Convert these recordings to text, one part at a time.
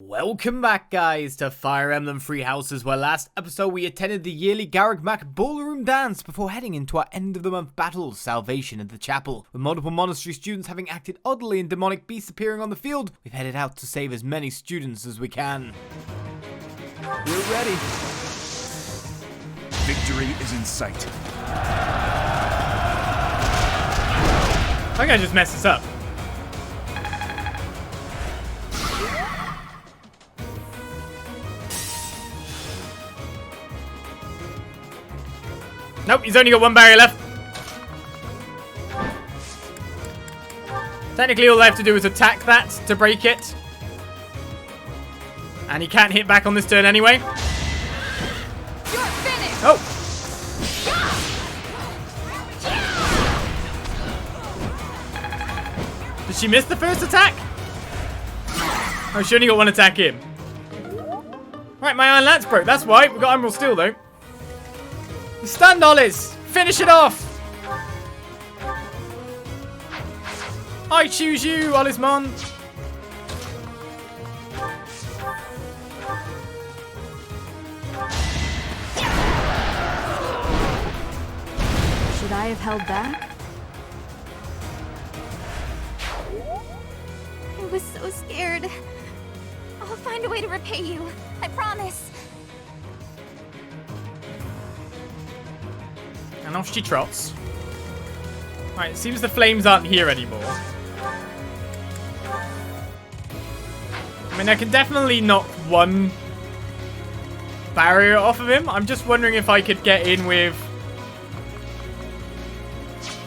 Welcome back, guys, to Fire Emblem Three Houses, where last episode we attended the yearly Garreg Ballroom Dance before heading into our end-of-the-month battle, Salvation at the Chapel. With multiple monastery students having acted oddly and demonic beasts appearing on the field, we've headed out to save as many students as we can. We're ready. Victory is in sight. I think I just messed this up. Nope, he's only got one barrier left. Technically, all I have to do is attack that to break it. And he can't hit back on this turn anyway. You're finished. Oh! Did she miss the first attack? Oh, she only got one attack in. Right, my Iron Lance broke. That's why. We've got Emerald Steel, though. He's stunned, Olis! Finish it off! I choose you, Olismon! Should I have held back? I was so scared. I'll find a way to repay you. I promise. And off she trots. Right, it seems the flames aren't here anymore. I mean, I can definitely knock one barrier off of him. I'm just wondering if I could get in with...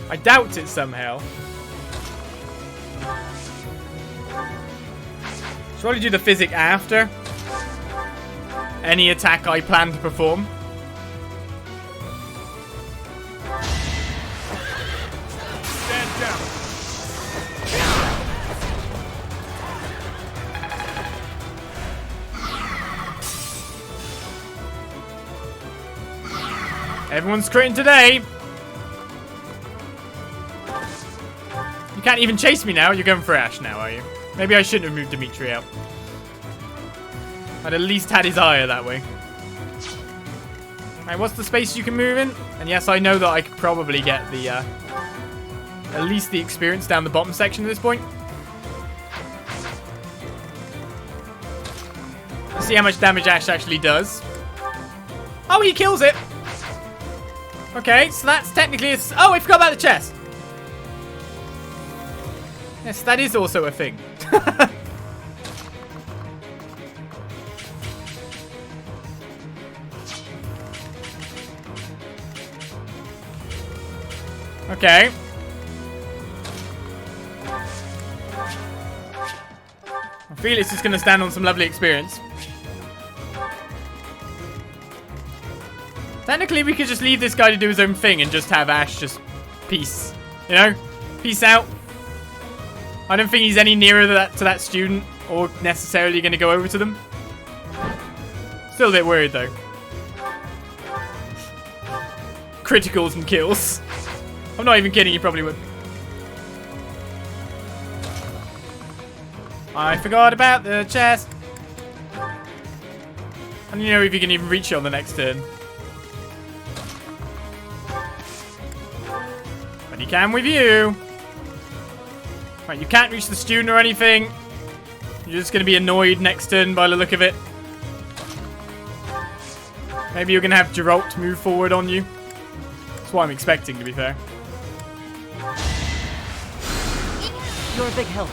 I doubt it somehow. Should probably do the physic after any attack I plan to perform. Everyone's critting today. You can't even chase me now. You're going for Ash now, are you? Maybe I shouldn't have moved Dimitri out. I'd at least had his eye that way. Right, what's the space you can move in? And yes, I know that I could probably get the, at least the experience down the bottom section at this point. Let's see how much damage Ash actually does. Oh, he kills it. Okay, so that's technically... Oh, I forgot about the chest. Yes, that is also a thing. Okay. Felix is going to stand on some lovely experience. Technically, we could just leave this guy to do his own thing and just have Ash just peace. You know? Peace out. I don't think he's any nearer to that student or necessarily going to go over to them. Still a bit worried, though. Criticals and kills. I'm not even kidding, you probably would. I forgot about the chest. I don't know if you can even reach it on the next turn. But he can with you. Right, you can't reach the student or anything. You're just going to be annoyed next turn by the look of it. Maybe you're going to have Jeralt move forward on you. That's what I'm expecting, to be fair. You're a big help.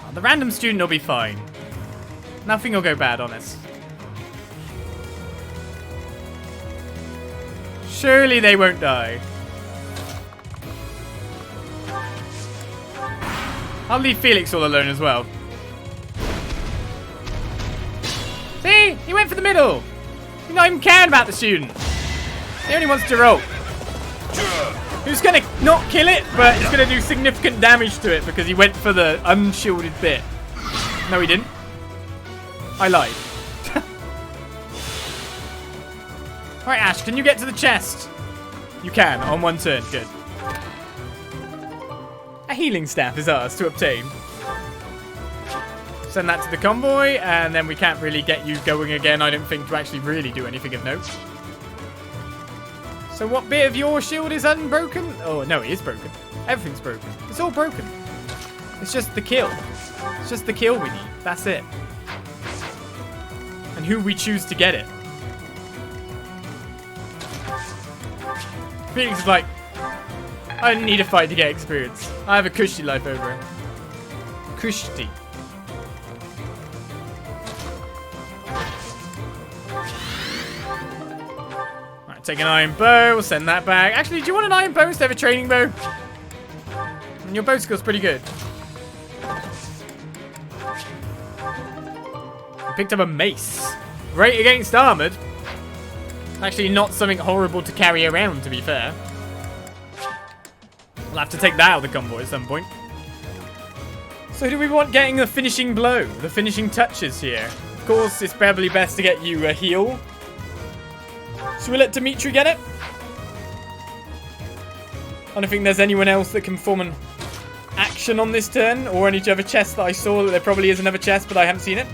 Oh, the random student will be fine. Nothing will go bad on us. Surely they won't die. I'll leave Felix all alone as well. See? He went for the middle. He's not even caring about the student. He only wants to roll. Who's going to not kill it, but he's going to do significant damage to it because he went for the unshielded bit. No, he didn't. I lied. Alright, Ash, can you get to the chest? You can, on one turn. Good. A healing staff is ours to obtain. Send that to the convoy, and then we can't really get you going again, I don't think, to actually really do anything of note. So what bit of your shield is unbroken? Oh, no, it is broken. Everything's broken. It's all broken. It's just the kill. It's just the kill we need. That's it. And who we choose to get it. Phoenix is like, I don't need a fight to get experience. I have a cushy life over it. Cushy. Take an iron bow, we'll send that back. Actually, do you want an iron bow instead of a training bow? And your bow skill's pretty good. I picked up a mace. Great against armored. Actually, not something horrible to carry around, to be fair. We'll have to take that out of the convoy at some point. So do we want getting the finishing blow? The finishing touches here? Of course, it's probably best to get you a heal. Should we let Dimitri get it? I don't think there's anyone else that can perform an action on this turn, or any other chest that I saw. That there probably is another chest, but I haven't seen it.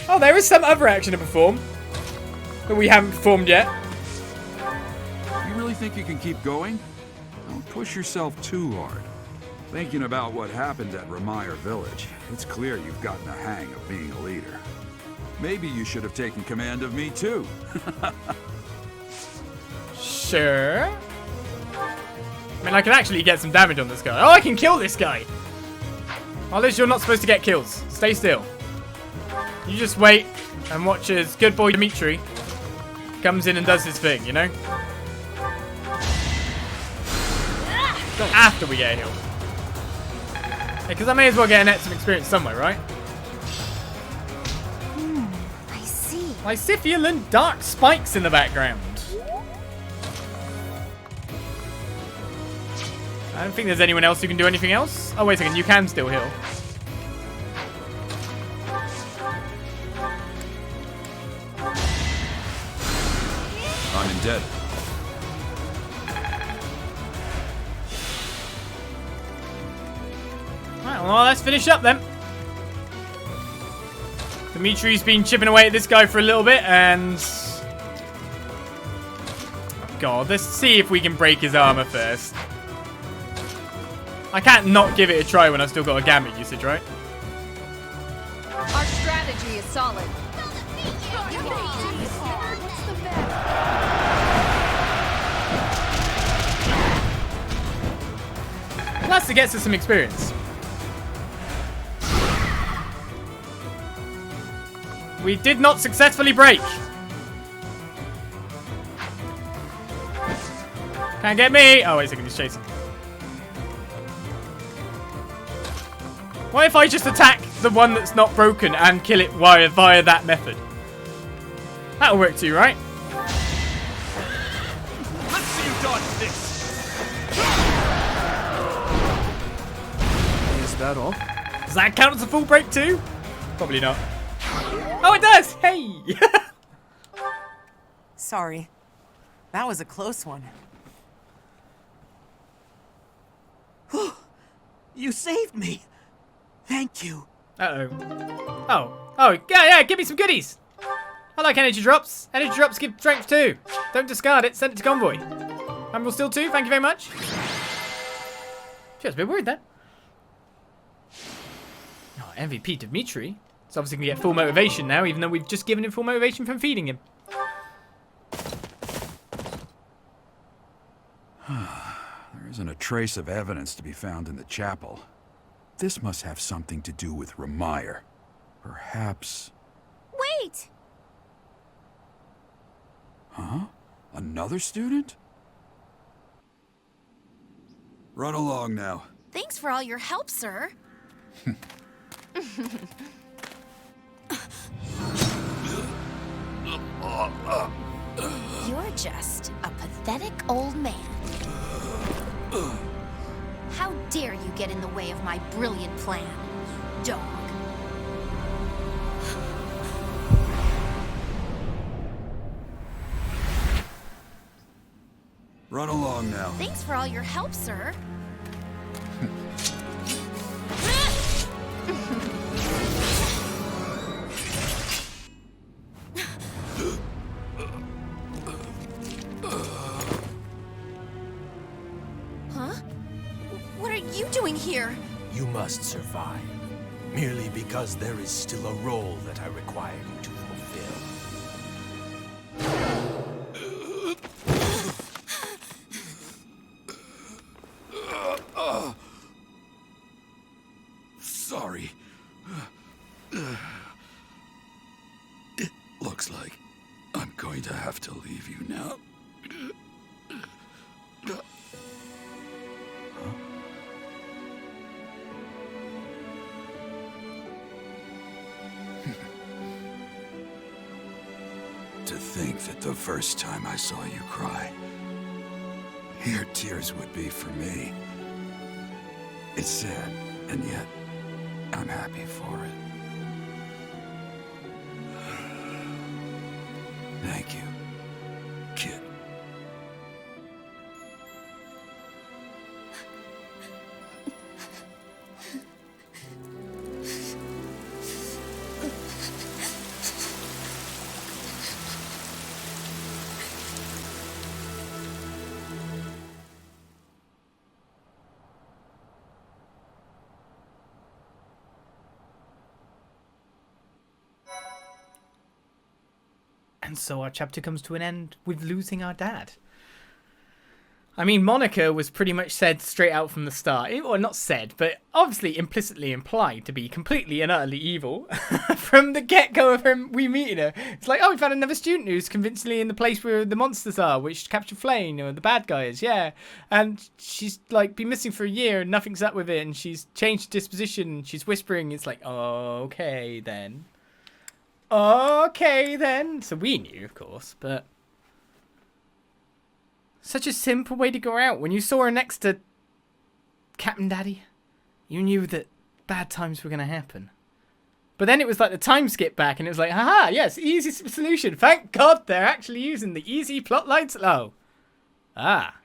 Oh, there is some other action to perform that we haven't performed yet. You really think you can keep going? Don't push yourself too hard. Thinking about what happened at Remire Village, it's clear you've gotten a hang of being a leader. Maybe you should have taken command of me too. Sure. I mean, I can actually get some damage on this guy. Oh, I can kill this guy. Oliz, you're not supposed to get kills. Stay still. You just wait and watch as good boy Dimitri comes in and does his thing, you know? After we get a heal. Because I may as well get some experience somewhere, right? I see. Lysifiel and dark spikes in the background. I don't think there's anyone else who can do anything else. Oh, wait a second. You can still heal. I'm in debt. Right, well, let's finish up then. Dimitri's been chipping away at this guy for a little bit, and... oh, God, let's see if we can break his armor first. I can't not give it a try when I've still got a gamut usage, right? Our strategy is solid. Plus, it gets us some experience. We did not successfully break. Can't get me. Oh, wait a second, he's chasing. What if I just attack the one that's not broken and kill it via that method? That'll work too, right? Let's see you dodge this. Is that all? Does that count as a full break too? Probably not. Oh, it does! Hey! Sorry. That was a close one. You saved me! Thank you. Uh-oh. Oh, yeah, give me some goodies! I like energy drops. Energy drops give strength too. Don't discard it, send it to convoy. Admiral Steel 2, thank you very much. She was a bit worried there. Oh, MVP Dimitri. It's obviously going to get full motivation now, even though we've just given him full motivation from feeding him. There isn't a trace of evidence to be found in the chapel. This must have something to do with Remire. Perhaps... Wait! Huh? Another student? Run along now. Thanks for all your help, sir. You're just a pathetic old man. How dare you get in the way of my brilliant plan, dog. Run along now. Thanks for all your help, sir. here? You must survive, merely because there is still a role that I require you to fulfill. Sorry. It looks like I'm going to have to leave you now. To think that the first time I saw you cry, your tears would be for me. It's sad, and yet I'm happy for it. Thank you, kid. And so our chapter comes to an end with losing our dad. I mean, Monica was pretty much said straight out from the start, or not said, but obviously implicitly implied to be completely and utterly evil from the get-go of we meeting her. It's like, oh, we found another student who's convincingly in the place where the monsters are, which captured Flame, or the bad guys, yeah. And she's like been missing for a year and nothing's up with it, and she's changed disposition. She's whispering. It's like, oh, okay then. Okay then. So we knew, of course, but such a simple way to go out. When you saw her next to Captain Daddy, you knew that bad times were going to happen. But then it was like the time skip back and it was like, haha, yes, easy solution. Thank God they're actually using the easy plot lines. Oh. Ah.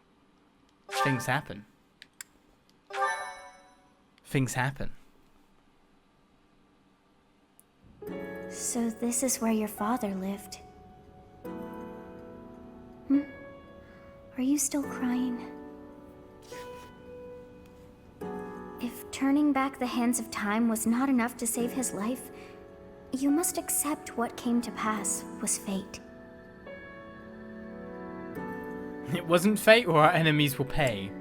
Things happen. Things happen. So this is where your father lived. Are you still crying? If turning back the hands of time was not enough to save his life, you must accept what came to pass was fate. It wasn't fate, or our enemies will pay.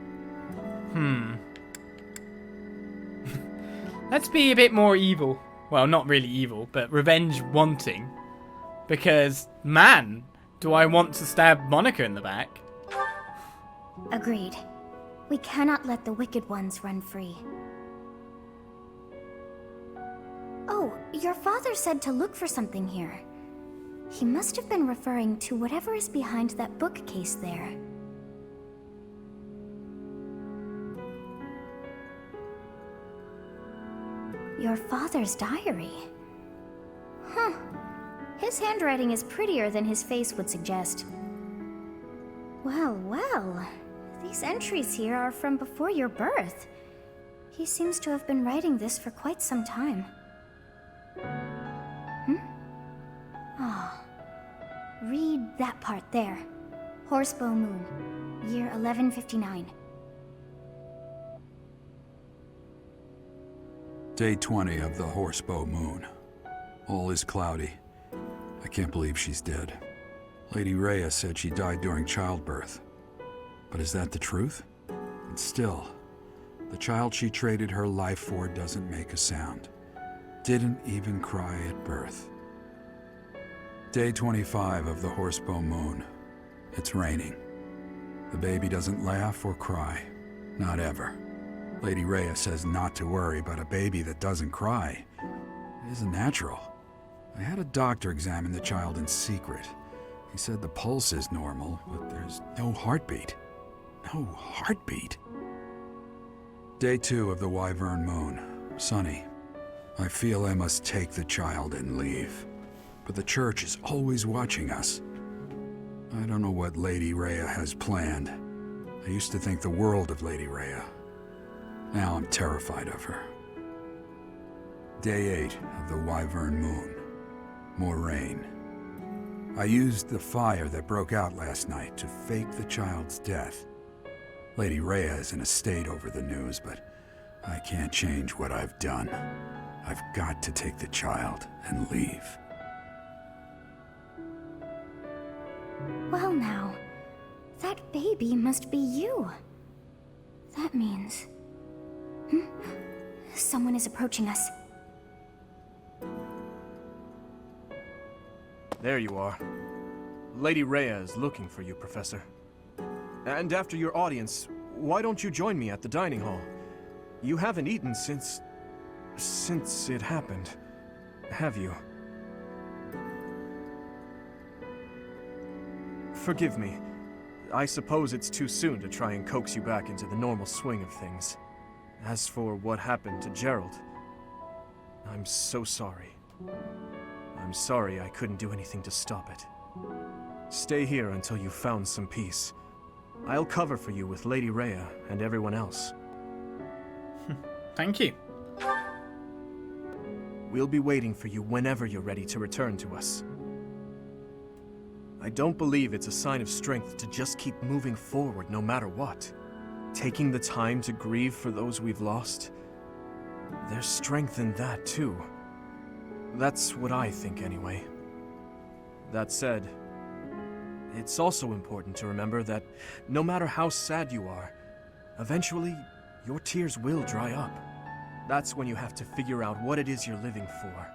Let's be a bit more evil. Well, not really evil, but revenge wanting. Because, man, do I want to stab Monica in the back. Agreed. We cannot let the wicked ones run free. Oh, your father said to look for something here. He must have been referring to whatever is behind that bookcase there. Your father's diary. Huh. His handwriting is prettier than his face would suggest. Well, well. These entries here are from before your birth. He seems to have been writing this for quite some time. Read that part there. Horsebow Moon, year 1159. Day 20 of the Horsebow Moon. All is cloudy. I can't believe she's dead. Lady Rhea said she died during childbirth. But is that the truth? And still, the child she traded her life for doesn't make a sound. Didn't even cry at birth. Day 25 of the Horsebow Moon. It's raining. The baby doesn't laugh or cry. Not ever. Lady Rhea says not to worry, but a baby that doesn't cry isn't natural. I had a doctor examine the child in secret. He said the pulse is normal, but there's no heartbeat. No heartbeat. Day 2 of the Wyvern Moon. Sunny. I feel I must take the child and leave. But the church is always watching us. I don't know what Lady Rhea has planned. I used to think the world of Lady Rhea. Now I'm terrified of her. Day 8 of the Wyvern Moon. More rain. I used the fire that broke out last night to fake the child's death. Lady Rhea is in a state over the news, but I can't change what I've done. I've got to take the child and leave. Well now, that baby must be you. That means... Someone is approaching us. There you are. Lady Rhea is looking for you, Professor. And after your audience, why don't you join me at the dining hall? You haven't eaten since it happened, have you? Forgive me. I suppose it's too soon to try and coax you back into the normal swing of things. As for what happened to Jeralt, I'm so sorry. I'm sorry I couldn't do anything to stop it. Stay here until you've found some peace. I'll cover for you with Lady Rhea and everyone else. Thank you. We'll be waiting for you whenever you're ready to return to us. I don't believe it's a sign of strength to just keep moving forward no matter what. Taking the time to grieve for those we've lost. There's strength in that too. That's what I think anyway. That said, it's also important to remember that no matter how sad you are, eventually your tears will dry up. That's when you have to figure out what it is you're living for.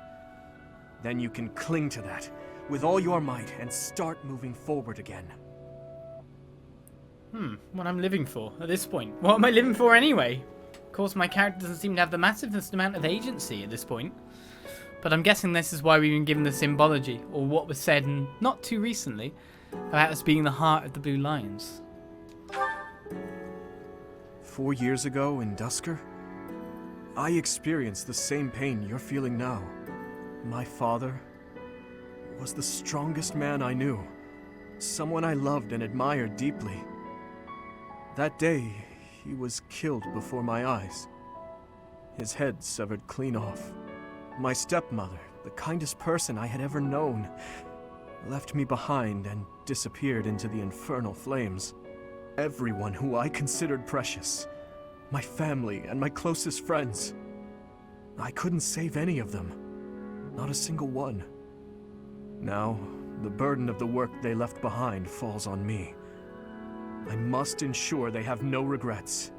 Then you can cling to that with all your might and start moving forward again. What I'm living for at this point. What am I living for anyway? Of course, my character doesn't seem to have the massivest amount of agency at this point. But I'm guessing this is why we've been given the symbology, or what was said not too recently, about us being the heart of the Blue Lions. 4 years ago in Dusker, I experienced the same pain you're feeling now. My father was the strongest man I knew, someone I loved and admired deeply. That day, he was killed before my eyes, his head severed clean off. My stepmother, the kindest person I had ever known, left me behind and disappeared into the infernal flames. Everyone who I considered precious, my family and my closest friends, I couldn't save any of them, not a single one. Now, the burden of the work they left behind falls on me. I must ensure they have no regrets.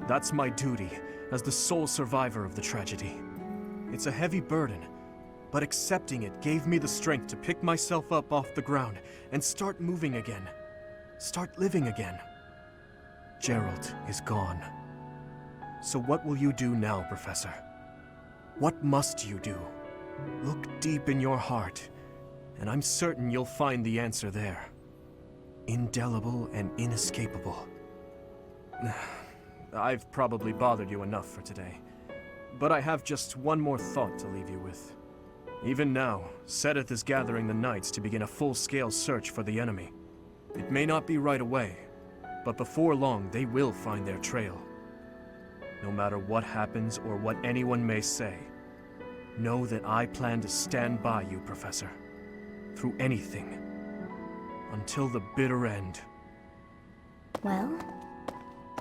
That's my duty as the sole survivor of the tragedy. It's a heavy burden, but accepting it gave me the strength to pick myself up off the ground and start moving again. Start living again. Jeralt is gone. So what will you do now, Professor? What must you do? Look deep in your heart, and I'm certain you'll find the answer there. Indelible and inescapable. I've probably bothered you enough for today, but I have just one more thought to leave you with. Even now, Seteth is gathering the knights to begin a full-scale search for the enemy. It may not be right away, but before long they will find their trail. No matter what happens or what anyone may say, know that I plan to stand by you, Professor, through anything, until the bitter end. Well,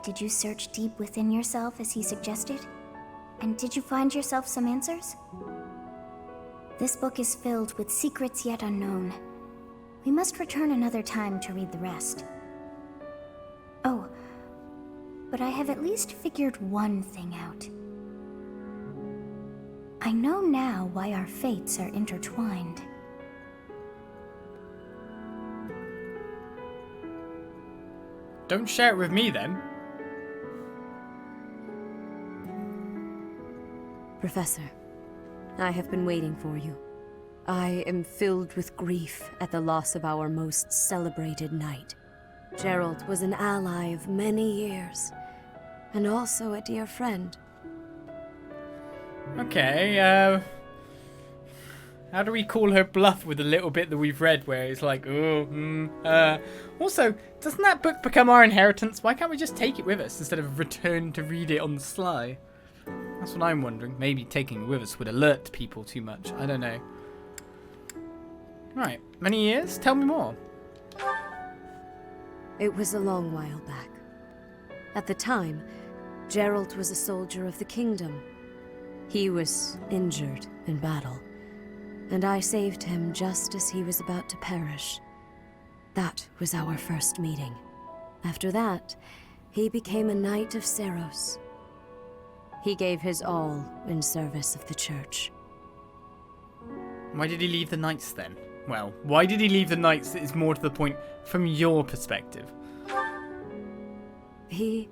did you search deep within yourself as he suggested? And did you find yourself some answers? This book is filled with secrets yet unknown. We must return another time to read the rest. Oh, but I have at least figured one thing out. I know now why our fates are intertwined. Don't share it with me then. Professor, I have been waiting for you. I am filled with grief at the loss of our most celebrated knight. Jeralt was an ally of many years, and also a dear friend. Okay, how do we call her bluff with the little bit that we've read where it's like, Also, doesn't that book become our inheritance? Why can't we just take it with us instead of return to read it on the sly? That's what I'm wondering. Maybe taking it with us would alert people too much. I don't know. Right, many years? Tell me more. It was a long while back. At the time, Jeralt was a soldier of the kingdom. He was injured in battle, and I saved him just as he was about to perish. That was our first meeting. After that, he became a knight of Seiros. He gave his all in service of the church. Why did he leave the knights then? Well, why did he leave the knights is more to the point from your perspective. He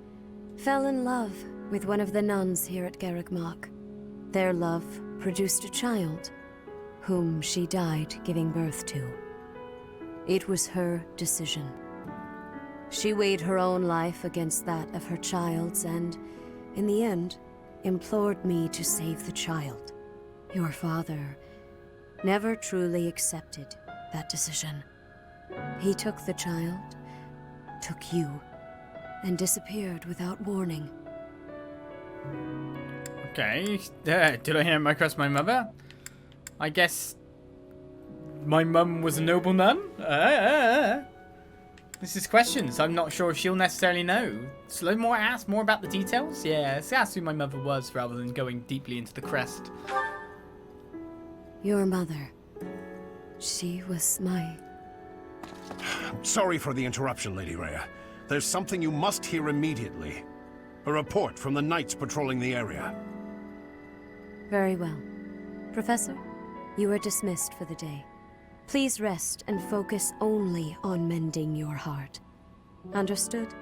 fell in love with one of the nuns here at Garreg-Mach. Their love produced a child, whom she died giving birth to. It was her decision. She weighed her own life against that of her child's and, in the end, implored me to save the child. Your father never truly accepted that decision. He took the child, took you, and disappeared without warning. Okay, did I hear him across my mother? I guess my mum was a noble nun? This is questions. I'm not sure if she'll necessarily know. So ask more about the details? Yeah, let's ask who my mother was rather than going deeply into the crest. Your mother. She was my... Sorry for the interruption, Lady Rhea. There's something you must hear immediately. A report from the knights patrolling the area. Very well. Professor, you are dismissed for the day. Please rest and focus only on mending your heart. Understood?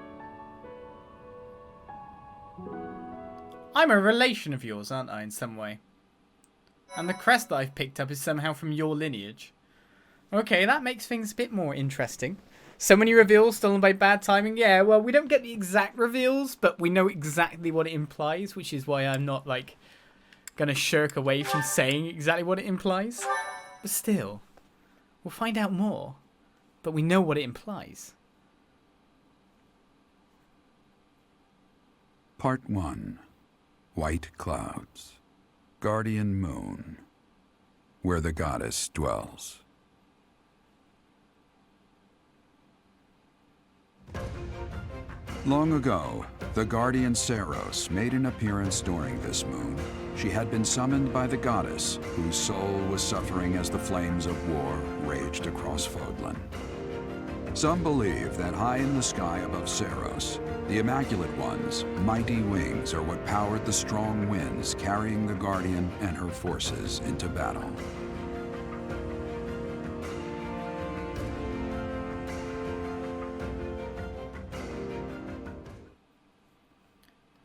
I'm a relation of yours, aren't I, in some way? And the crest that I've picked up is somehow from your lineage. Okay, that makes things a bit more interesting. So many reveals stolen by bad timing. Yeah, well, we don't get the exact reveals, but we know exactly what it implies, which is why I'm not, like, gonna shirk away from saying exactly what it implies. But still, we'll find out more, but we know what it implies. Part 1. White Clouds. Guardian Moon. Where the goddess dwells. Long ago, the guardian Seiros made an appearance during this moon. She had been summoned by the goddess, whose soul was suffering as the flames of war raged across Fódlan. Some believe that high in the sky above Seiros, the Immaculate One's mighty wings are what powered the strong winds carrying the Guardian and her forces into battle.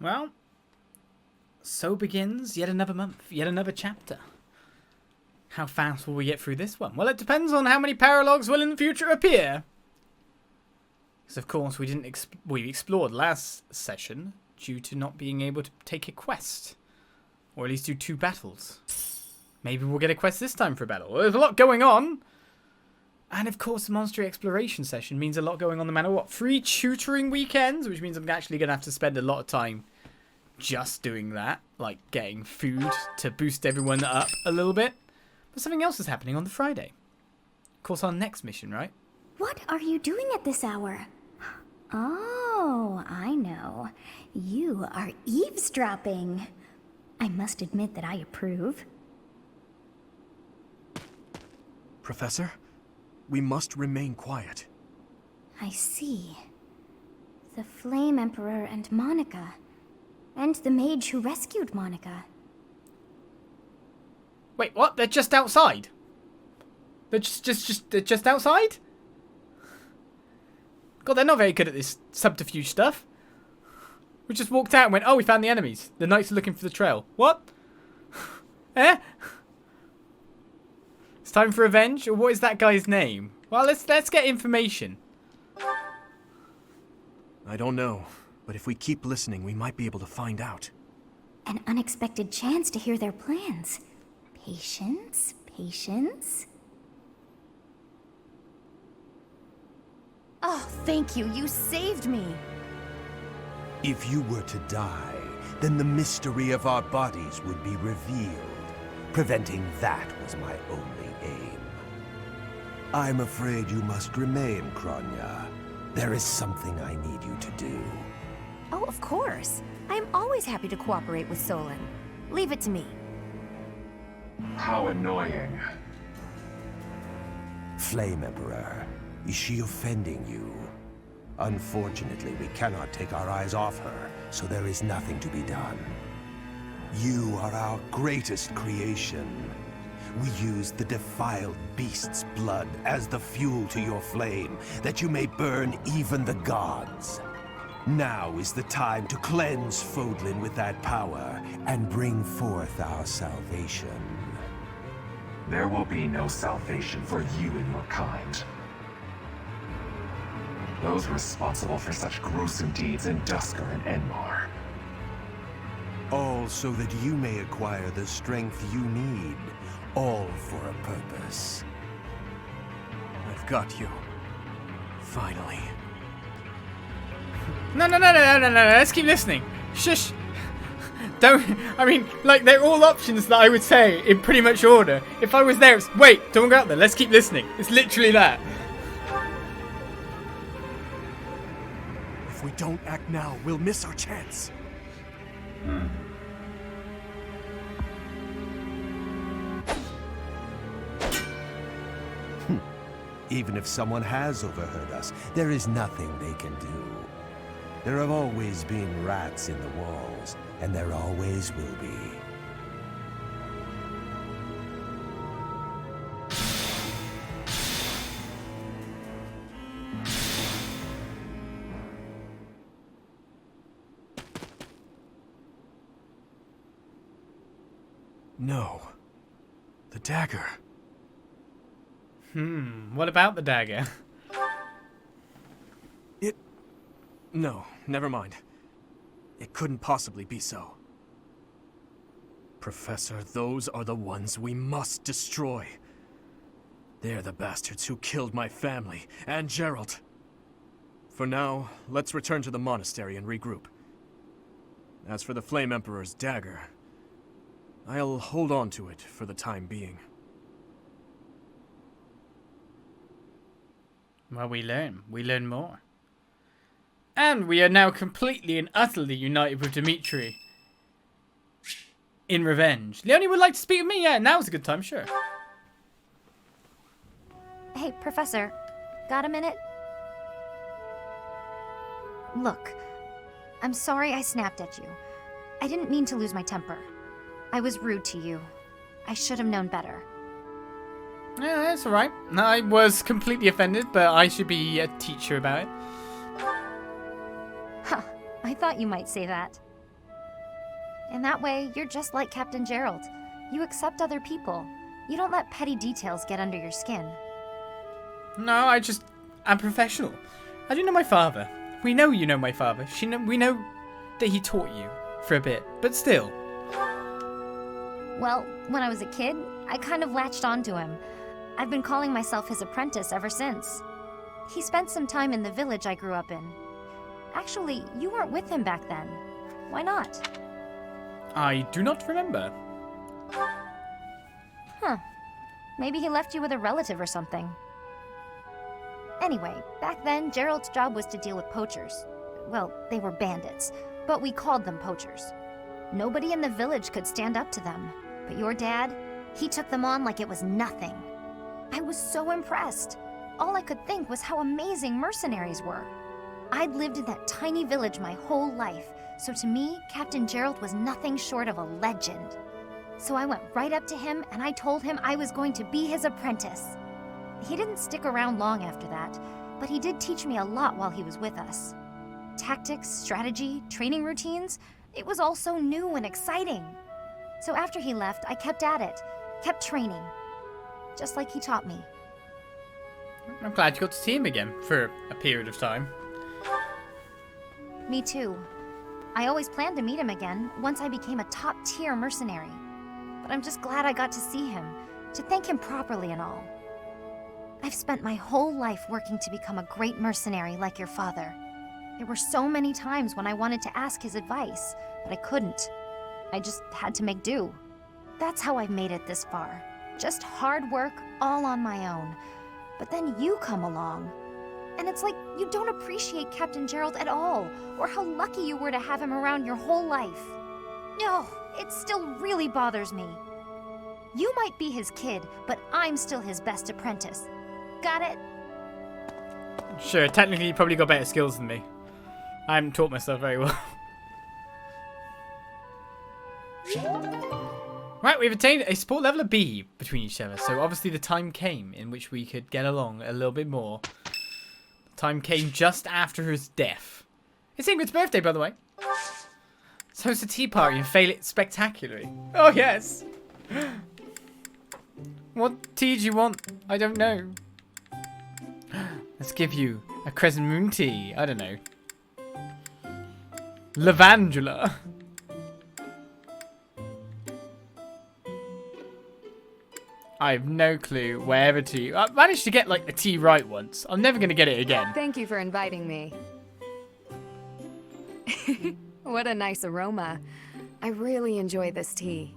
Well, so begins yet another month, yet another chapter. How fast will we get through this one? Well, it depends on how many paralogs will in the future appear. Because, of course, we explored last session due to not being able to take a quest. Or at least do 2 battles. Maybe we'll get a quest this time for a battle. There's a lot going on. And, of course, the Monastery exploration session means a lot going on no matter what. 3 tutoring weekends, which means I'm actually going to have to spend a lot of time just doing that. Like, getting food to boost everyone up a little bit. But something else is happening on the Friday. Of course, our next mission, right? What are you doing at this hour? Oh, I know. You are eavesdropping. I must admit that I approve. Professor, we must remain quiet. I see. The Flame Emperor and Monica. And the mage who rescued Monica. Wait, what? They're just outside? They're just outside? God, they're not very good at this subterfuge stuff. We just walked out and went, oh, we found the enemies. The knights are looking for the trail. What? Eh? It's time for revenge? Or what is that guy's name? Well, let's get information. I don't know, but if we keep listening, we might be able to find out. An unexpected chance to hear their plans. Patience, patience. Oh, thank you. You saved me. If you were to die, then the mystery of our bodies would be revealed. Preventing that was my only aim. I'm afraid you must remain, Kronya. There is something I need you to do. Oh, of course. I'm always happy to cooperate with Solon. Leave it to me. How annoying. Flame Emperor, is she offending you? Unfortunately, we cannot take our eyes off her, so there is nothing to be done. You are our greatest creation. We use the defiled beast's blood as the fuel to your flame, that you may burn even the gods. Now is the time to cleanse Fódlan with that power and bring forth our salvation. There will be no salvation for you and your kind. Those responsible for such gruesome deeds in Duscur and Enmar. All so that you may acquire the strength you need, all for a purpose. I've got you. Finally. No, let's keep listening. Shush. Don't, I mean, like, they're all options that I would say in pretty much order. If I was there, it's, wait, don't go out there, let's keep listening. It's literally that. If we don't act now, we'll miss our chance. Even if someone has overheard us, there is nothing they can do. There have always been rats in the walls, and there always will be. No. The dagger. What about the dagger? No, never mind. It couldn't possibly be so. Professor, those are the ones we must destroy. They're the bastards who killed my family, and Jeralt. For now, let's return to the monastery and regroup. As for the Flame Emperor's dagger, I'll hold on to it for the time being. Well, we learn more. And we are now completely and utterly united with Dimitri. In revenge. Leonie would like to speak with me? Yeah, now's a good time, sure. Hey, Professor. Got a minute? Look, I'm sorry I snapped at you. I didn't mean to lose my temper. I was rude to you. I should have known better. Yeah, that's alright. I was completely offended, but I should be a teacher about it. Huh, I thought you might say that. In that way, you're just like Captain Jeralt. You accept other people. You don't let petty details get under your skin. No, I'm professional. I do know my father. We know you know my father. We know that he taught you for a bit, but still. Well, when I was a kid, I kind of latched onto him. I've been calling myself his apprentice ever since. He spent some time in the village I grew up in. Actually, you weren't with him back then. Why not? I do not remember. Huh. Maybe he left you with a relative or something. Anyway, back then, Jeralt's job was to deal with poachers. Well, they were bandits, but we called them poachers. Nobody in the village could stand up to them. But your dad, he took them on like it was nothing. I was so impressed. All I could think was how amazing mercenaries were. I'd lived in that tiny village my whole life, so to me, Captain Jeralt was nothing short of a legend. So I went right up to him and I told him I was going to be his apprentice. He didn't stick around long after that, but he did teach me a lot while he was with us. Tactics, strategy, training routines, it was all so new and exciting. So after he left, I kept at it, kept training, just like he taught me. I'm glad you got to see him again for a period of time. Me too. I always planned to meet him again once I became a top-tier mercenary. But I'm just glad I got to see him, to thank him properly and all. I've spent my whole life working to become a great mercenary like your father. There were so many times when I wanted to ask his advice, but I couldn't. I just had to make do. That's how I've made it this far. Just hard work, all on my own. But then you come along. And it's like you don't appreciate Captain Jeralt at all, or how lucky you were to have him around your whole life. No, it still really bothers me. You might be his kid, but I'm still his best apprentice. Got it? Sure, technically you probably got better skills than me. I haven't taught myself very well. Right, we've attained a support level of B between each other. So obviously the time came in which we could get along a little bit more. The time came just after his death. It's Ingrid's birthday, by the way. So host a tea party and fail it spectacularly. Oh, yes. What tea do you want? I don't know. Let's give you a crescent moon tea. I don't know. Lavandula. I have no clue wherever tea. I managed to get like a tea right once. I'm never going to get it again. Thank you for inviting me. What a nice aroma. I really enjoy this tea.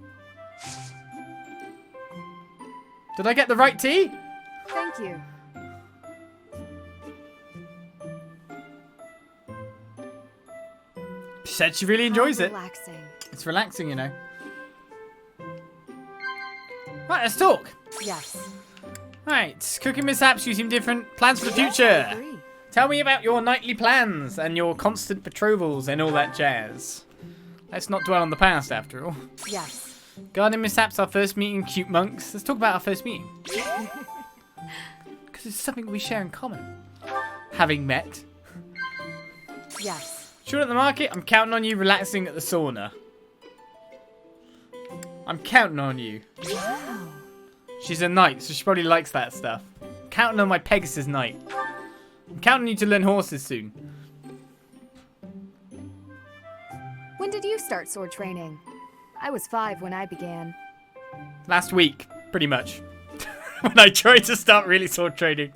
Did I get the right tea? Thank you. She said she really enjoys it. Relaxing. It's relaxing, you know. Right, let's talk. Yes. Right, cooking mishaps, you seem different. Plans for the future. Tell me about your nightly plans and your constant betrothals and all that jazz. Let's not dwell on the past, after all. Yes. Gardening mishaps, our first meeting, cute monks. Let's talk about our first meeting. Because it's something we share in common. Having met. Yes. Short at the market, I'm counting on you relaxing at the sauna. I'm counting on you. Wow. She's a knight, so she probably likes that stuff. I'm counting on my Pegasus knight. I'm counting on you to learn horses soon. When did you start sword training? I was 5 when I began. Last week, pretty much. When I tried to start really sword training.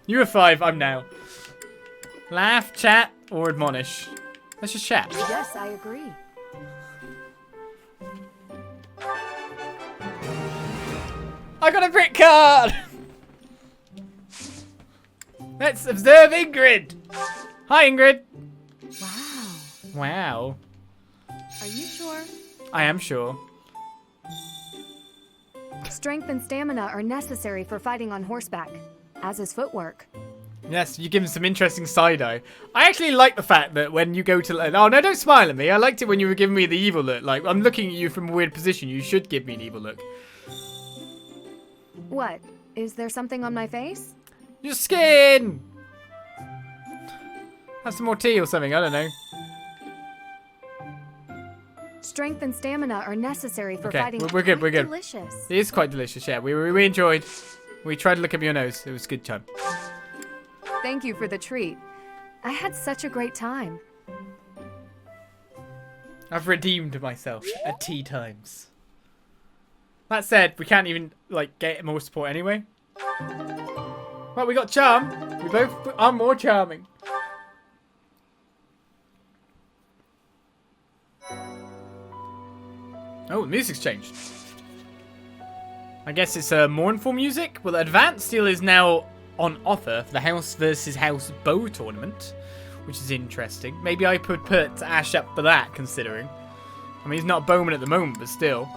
You were 5, I'm now. Laugh, chat, or admonish. Let's just chat. Yes, I agree. I got a brick card! Let's observe Ingrid! Hi, Ingrid! Wow. Wow. Are you sure? I am sure. Strength and stamina are necessary for fighting on horseback, as is footwork. Yes, you give him some interesting side-eye. I actually like the fact that when you go to... Oh, no, don't smile at me. I liked it when you were giving me the evil look. Like, I'm looking at you from a weird position. You should give me an evil look. What? Is there something on my face? Your skin! Have some more tea or something. I don't know. Strength and stamina are necessary for Okay, fighting. we're good, we're good. Delicious. It is quite delicious, yeah. We enjoyed. We tried to look at your nose. It was a good time. Thank you for the treat. I had such a great time. I've redeemed myself at tea times. That said, we can't even, like, get more support anyway. Well, we got charm. We both are more charming. Oh, the music's changed. I guess it's mournful music. Well, Advanced Steel is now on offer for the House versus House Bow tournament, which is interesting. Maybe I could put Ash up for that, considering. I mean, he's not a bowman at the moment, but still.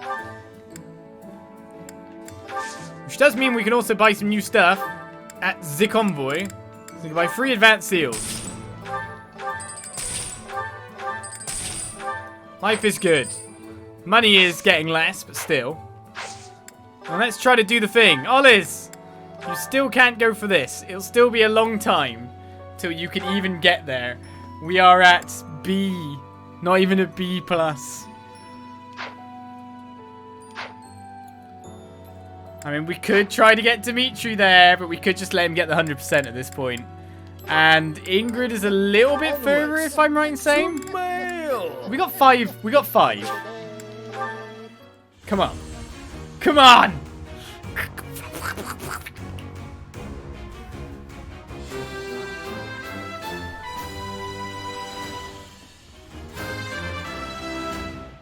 Which does mean we can also buy some new stuff at the Convoy. So we can buy 3 Advanced Seals. Life is good. Money is getting less, but still. Now let's try to do the thing. Oliz, you still can't go for this. It'll still be a long time till you can even get there. We are at B. Not even a B+. I mean, we could try to get Dimitri there, but we could just let him get the 100% at this point. And Ingrid is a little bit further, if I'm right in saying. We got 5. We got 5. Come on. Come on!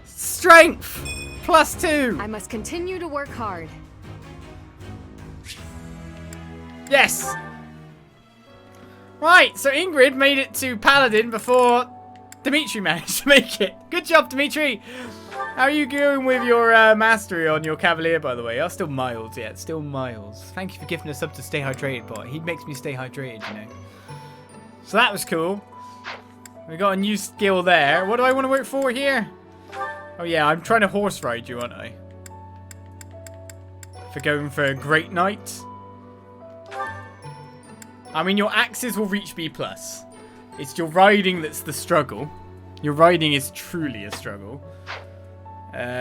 Strength! +2! I must continue to work hard. Right, so Ingrid made it to Paladin before Dimitri managed to make it. Good job, Dimitri. How are you going with your mastery on your Cavalier, by the way? Oh, still miles yet. Still miles. Thank you for gifting us up to stay hydrated, bot. He makes me stay hydrated, you know. So that was cool. We got a new skill there. What do I want to work for here? Oh, yeah, I'm trying to horse ride you, aren't I? For going for a Great Knight. I mean, your axes will reach B+. It's your riding that's the struggle. Your riding is truly a struggle.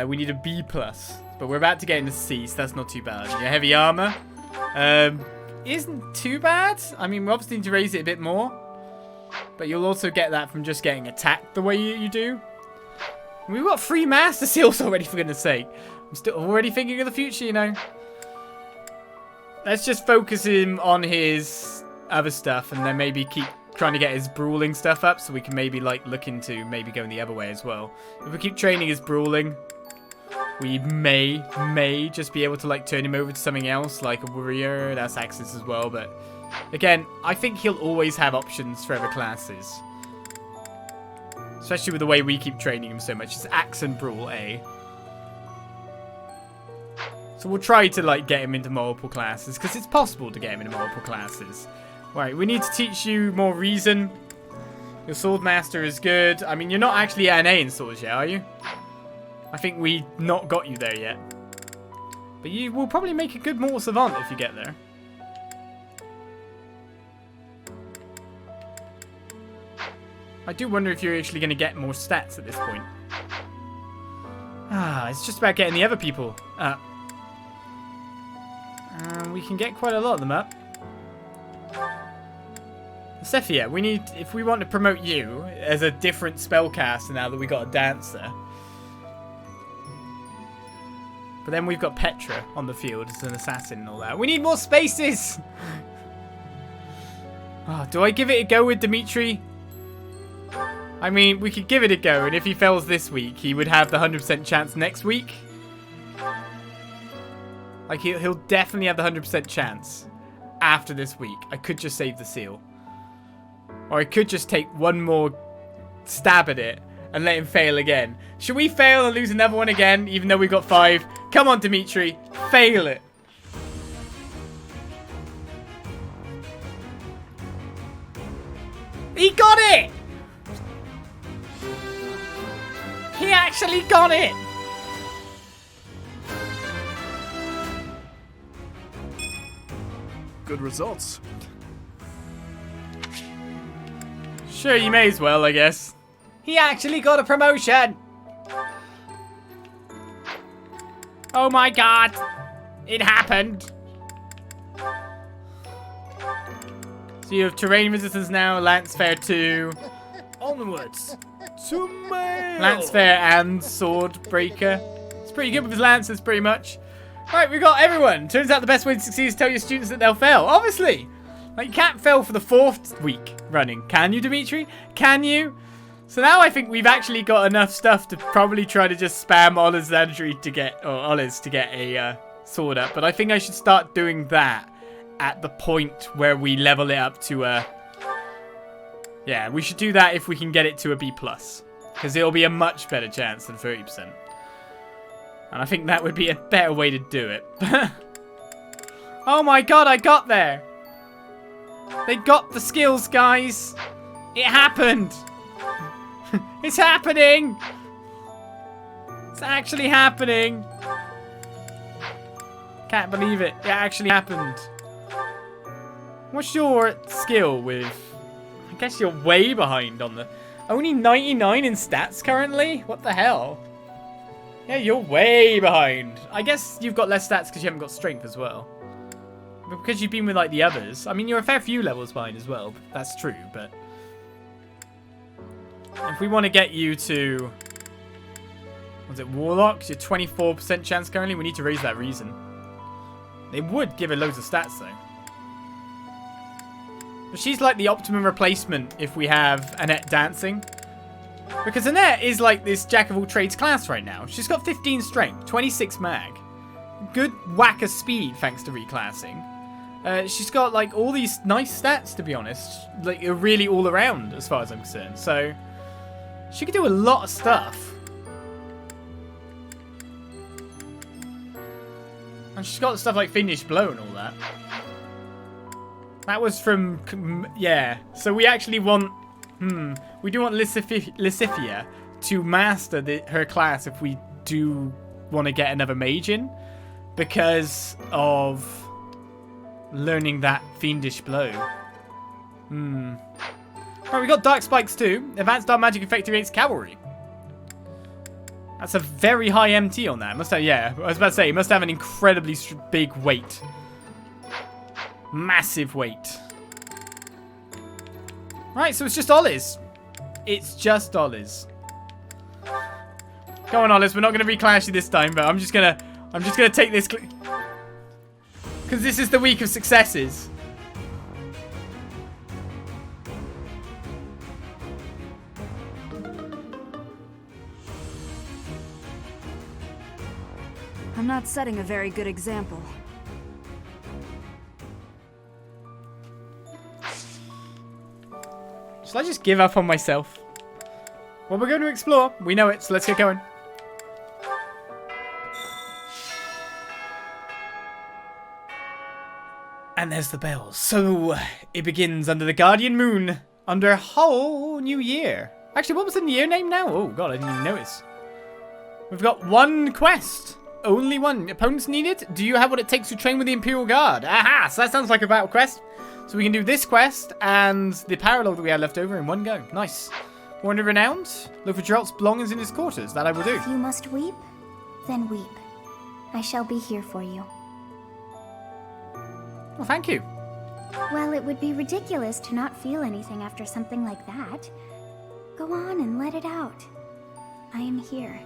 We need a B+. But we're about to get into C, so that's not too bad. Your heavy armor isn't too bad. I mean, we obviously need to raise it a bit more. But you'll also get that from just getting attacked the way you do. We've got 3 Master Seals already, for goodness sake. I'm still already thinking of the future, you know. Let's just focus him on his other stuff and then maybe keep trying to get his brawling stuff up so we can maybe like look into maybe going the other way as well. If we keep training his brawling, we may just be able to like turn him over to something else like a warrior. That's axis as well, but again, I think he'll always have options for other classes. Especially with the way we keep training him so much. It's axe and brawl A. So we'll try to like get him into multiple classes because it's possible to get him into multiple classes. Right, we need to teach you more reason. Your sword master is good. I mean, you're not actually an A in swords yet, are you? I think we not got you there yet. But you will probably make a good mortal savant if you get there. I do wonder if you're actually going to get more stats at this point. Ah, it's just about getting the other people up. We can get quite a lot of them up. Cephia, we need, if we want to promote you as a different spellcaster now that we got a dancer. But then we've got Petra on the field as an assassin and all that. We need more spaces! Oh, do I give it a go with Dimitri? I mean, we could give it a go, and if he fails this week, he would have the 100% chance next week. Like, he'll definitely have the 100% chance after this week. I could just save the seal. Or I could just take one more stab at it and let him fail again. Should we fail and lose another one again, even though we've got 5? Come on, Dimitri. Fail it. He got it! He actually got it! Good results. Sure, you may as well, I guess. He actually got a promotion! Oh my god! It happened! So you have terrain resistance now, Lance Fair 2. Onwards to mail. Lance Fair and Sword Breaker. It's pretty good with his lances, pretty much. Right, we got everyone. Turns out the best way to succeed is tell your students that they'll fail. Obviously! Like, you can't fail for the 4th week running. Can you, Dimitri? Can you? So now I think we've actually got enough stuff to probably try to just spam Olizandri to get, or Oliz to get a sword up. But I think I should start doing that at the point where we level it up to a... Yeah, we should do that if we can get it to a B+. Because it'll be a much better chance than 30%. And I think that would be a better way to do it. Oh my god, I got there! They got the skills, guys! It happened! It's happening! It's actually happening! Can't believe it. It actually happened. What's your skill with... I guess you're way behind on the... Only 99 in stats currently? What the hell? Yeah, you're way behind. I guess you've got less stats because you haven't got strength as well. But because you've been with like the others. I mean, you're a fair few levels behind as well. That's true, but... If we want to get you to... Was it Warlocks? You're 24% chance currently. We need to raise that reason. They would give her loads of stats though. But she's like the optimum replacement if we have Annette dancing. Because Annette is like this jack of all trades class right now. She's got 15 strength, 26 mag. Good whack of speed thanks to reclassing. She's got like all these nice stats, to be honest. Like really all around as far as I'm concerned. So she could do a lot of stuff. And she's got stuff like Fiendish Blow and all that. That was from... Yeah. So we actually want... We do want Lysithea to master her class if we do want to get another mage in. Because of learning that Fiendish Blow. Right, we got Dark Spikes too. Advanced Dark Magic effect against Cavalry. That's a very high MT on that. Must have, yeah, I was about to say, it must have an incredibly big weight. Massive weight. Right, so it's just Oliz. It's just Oliz. Go on, Oliz. We're not going to be clashy this time, but I'm just gonna take this because this is the week of successes. I'm not setting a very good example. Shall I just give up on myself? Well, we're going to explore. We know it, so let's get going. And there's the bells. So, it begins under the Guardian Moon. Under a whole new year. Actually, what was the year name now? Oh, God, I didn't even notice. We've got one quest. Only one. Opponents needed? Do you have what it takes to train with the Imperial Guard? Aha! So that sounds like a battle quest. So we can do this quest and the parallel that we had left over in one go. Nice. Warrant of Renowned. Look for Jeralt's belongings in his quarters. That I will do. If you must weep, then weep. I shall be here for you. Well, thank you. Well, it would be ridiculous to not feel anything after something like that. Go on and let it out. I am here.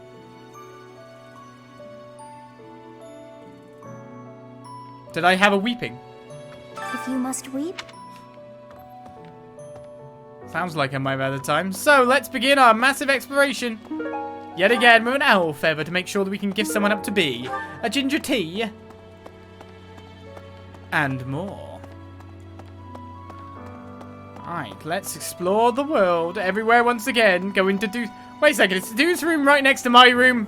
Did I have a weeping? If you must weep. Sounds like I might have had the time. So, let's begin our massive exploration. Yet again, with an owl feather to make sure that we can give someone up to be. A ginger tea. And more. Alright, let's explore the world. Everywhere once again. Going to do... Wait a second, it's the dude's room right next to my room.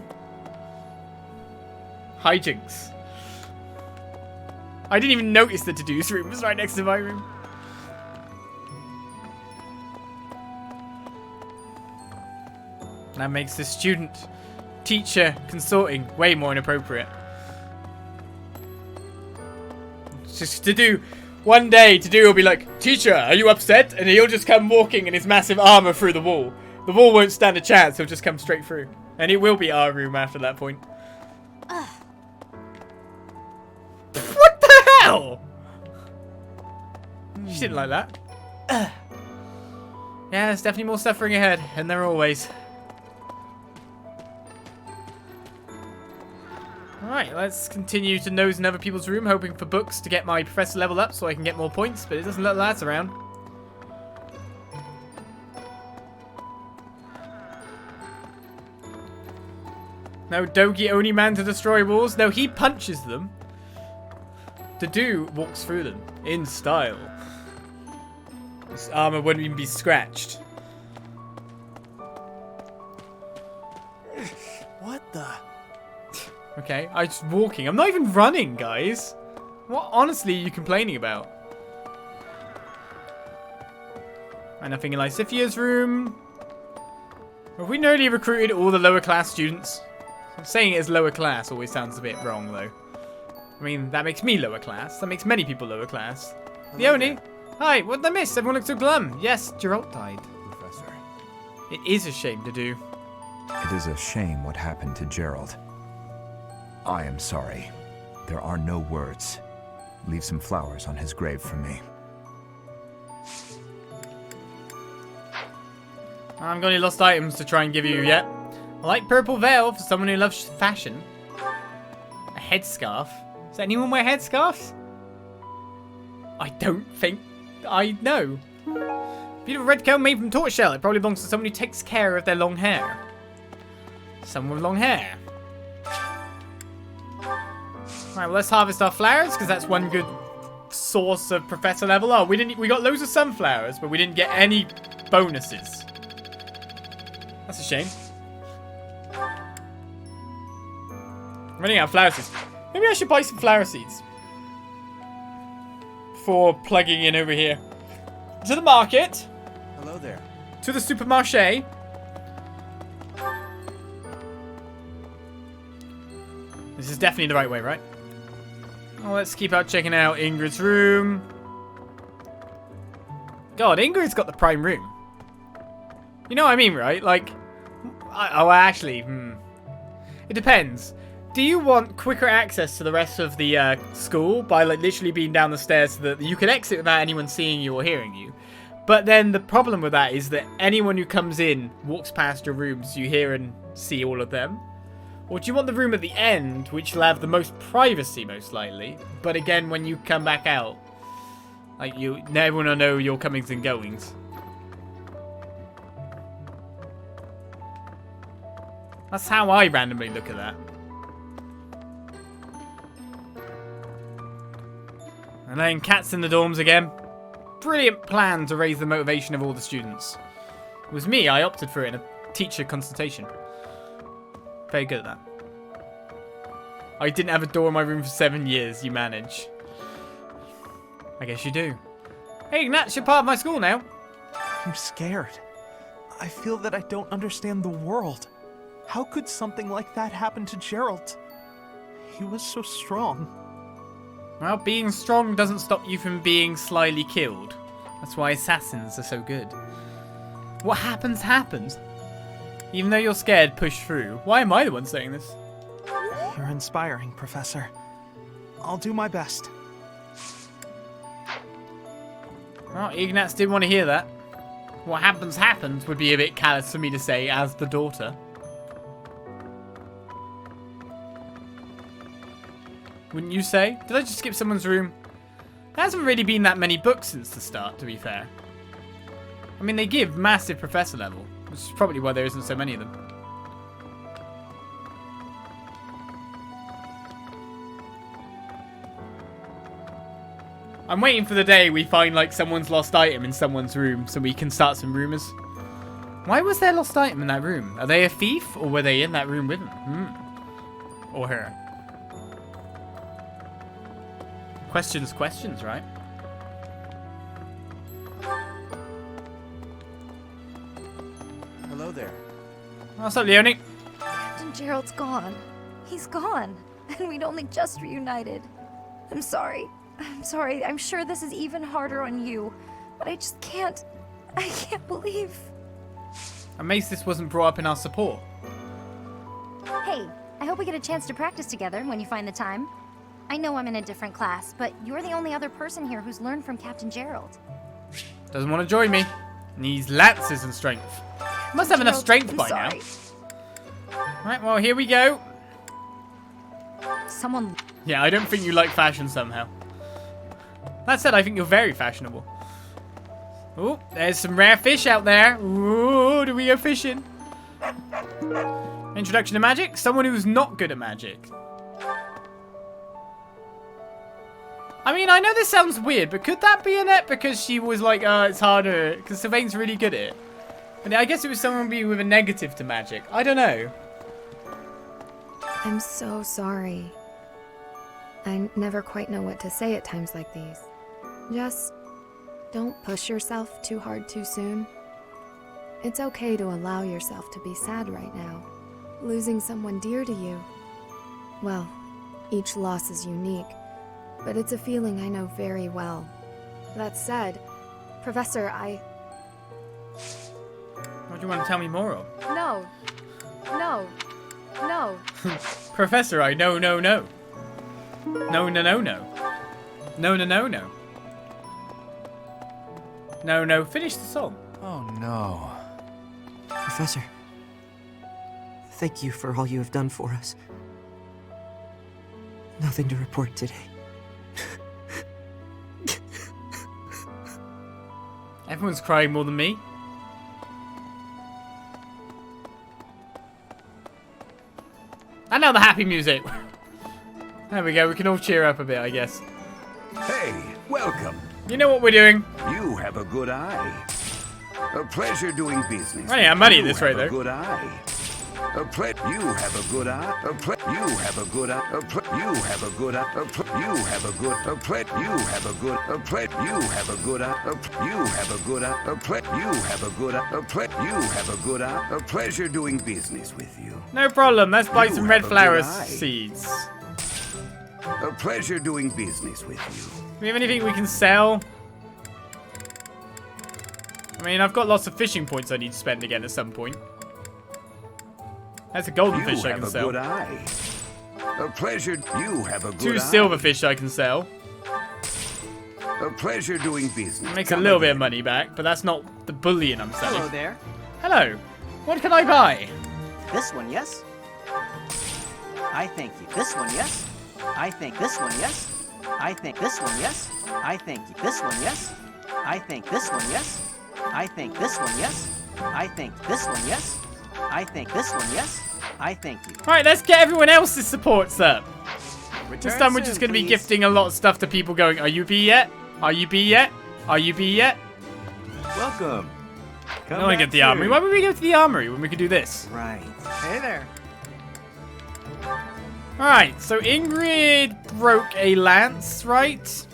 Hijinks. I didn't even notice the to-do's room was right next to my room. That makes the student, teacher, consorting way more inappropriate. Just to do, one day to do will be like, teacher, are you upset? And he'll just come walking in his massive armor through the wall. The wall won't stand a chance, he'll just come straight through. And it will be our room after that point. What the hell? She didn't like that. Yeah, there's definitely more suffering ahead, and there always. Alright, let's continue to nose in other people's room, hoping for books to get my professor level up so I can get more points, but it doesn't look like that's around. No, Dogi only man to destroy walls. No, he punches them. Dedue walks through them in style. His armor wouldn't even be scratched. What the? Okay, I'm just walking. I'm not even running, guys. What honestly are you complaining about? And nothing in Lysifia's room. Have we nearly recruited all the lower class students? Saying it as lower class always sounds a bit wrong, though. I mean, that makes me lower class. That makes many people lower class. Leonie! Hi, what did I miss? Everyone looks so glum. Yes, Jeralt died, Professor. It is a shame to do. It is a shame what happened to Jeralt. I am sorry. There are no words. Leave some flowers on his grave for me. I haven't got any lost items to try and give you yet. I like purple veil for someone who loves fashion. A headscarf? Does anyone wear headscarves? I don't think I know. Beautiful red coat made from tortoiseshell. It probably belongs to someone who takes care of their long hair. Someone with long hair. Alright, well, let's harvest our flowers, because that's one good source of professor level. Oh, we got loads of sunflowers, but we didn't get any bonuses. That's a shame. I'm running out of flower seeds. Maybe I should buy some flower seeds before plugging in over here. To the market. Hello there. To the supermarché. This is definitely the right way, right? Well, let's keep out checking out Ingrid's room. God, Ingrid's got the prime room. You know what I mean, right? Like, actually, it depends. Do you want quicker access to the rest of the school by like literally being down the stairs so that you can exit without anyone seeing you or hearing you? But then the problem with that is that anyone who comes in walks past your rooms, you hear and see all of them. Or do you want the room at the end, which will have the most privacy, most likely? But again, when you come back out, like everyone will know your comings and goings. That's how I randomly look at that. And then cats in the dorms again. Brilliant plan to raise the motivation of all the students. It was me, I opted for it in a teacher consultation. Very good at that. I didn't have a door in my room for 7 years. You manage. I guess you do. Hey, Ignatz, you're part of my school now. I'm scared. I feel that I don't understand the world. How could something like that happen to Jeralt? He was so strong. Well, being strong doesn't stop you from being slyly killed. That's why assassins are so good. What happens, happens. Even though you're scared, push through. Why am I the one saying this? You're inspiring, Professor. I'll do my best. Well, Ignatz did want to hear that. What happens, happens would be a bit callous for me to say as the daughter. Wouldn't you say? Did I just skip someone's room? There hasn't really been that many books since the start, to be fair. I mean, they give massive professor level, which is probably why there isn't so many of them. I'm waiting for the day we find, like, someone's lost item in someone's room so we can start some rumors. Why was there lost item in that room? Are they a thief, or were they in that room with him? Or her? Questions, right? Hello there. What's up, Leonie? Captain Jeralt's gone. He's gone. And we'd only just reunited. I'm sorry. I'm sure this is even harder on you. But I just can't. I can't believe. I'm amazed this wasn't brought up in our support. Hey, I hope we get a chance to practice together when you find the time. I know I'm in a different class, but you're the only other person here who's learned from Captain Jeralt. Doesn't want to join me. Needs lances and strength. Must have enough strength by now. Right, well, here we go. Someone... Yeah, I don't think you like fashion somehow. That said, I think you're very fashionable. Oh, there's some rare fish out there. Ooh, do we go fishing? Introduction to magic? Someone who's not good at magic. I mean, I know this sounds weird, but could that be Annette because she was like, it's harder, because Sylvain's really good at it. But I guess it was someone with a negative to magic. I don't know. I'm so sorry. I never quite know what to say at times like these. Just don't push yourself too hard too soon. It's okay to allow yourself to be sad right now. Losing someone dear to you. Well, each loss is unique. But it's a feeling I know very well. That said, Professor, What do you want to tell me more of? No. Professor, I know. No. No, finish the song. Oh no. Professor, thank you for all you have done for us. Nothing to report today. Everyone's crying more than me. And now the happy music. There we go, we can all cheer up a bit, I guess. Hey, welcome. You know what we're doing. You have a good eye. A pleasure doing business. Oh yeah, I'm money at this rate, though. A good eye. You have a good eye. You have a good eye. You have a good eye. You have a good. You have a good. You have a good eye. You have a good eye. You have a good eye. You have a good eye. A pleasure doing business with you. No problem. Let's buy some red flower seeds. A pleasure doing business with you. Do we have anything we can sell? I mean, I've got lots of fishing points I need to spend again at some point. That's a golden fish I can sell. Good eye. A pleasure. You have a good 2 eye. silverfish I can sell. A pleasure doing business. Makes a little bit of money back, but that's not the bullion I'm selling. Hello there. Hello. What can I buy? This one, yes? I thank you. This one, yes? I think this one, yes? I think this one, yes? I think this one, yes? I think this one, yes? I think this one, yes? I think this one, yes? I think this one, yes? I thank you. Alright, let's get everyone else's supports up. Return This time we're just going to be gifting a lot of stuff to people going, are you B yet? Are you B yet? Are you B yet? Welcome. I don't want to get the armory. Why would we go to the armory when we could do this? Right. Hey there. Alright, so Ingrid broke a lance, right?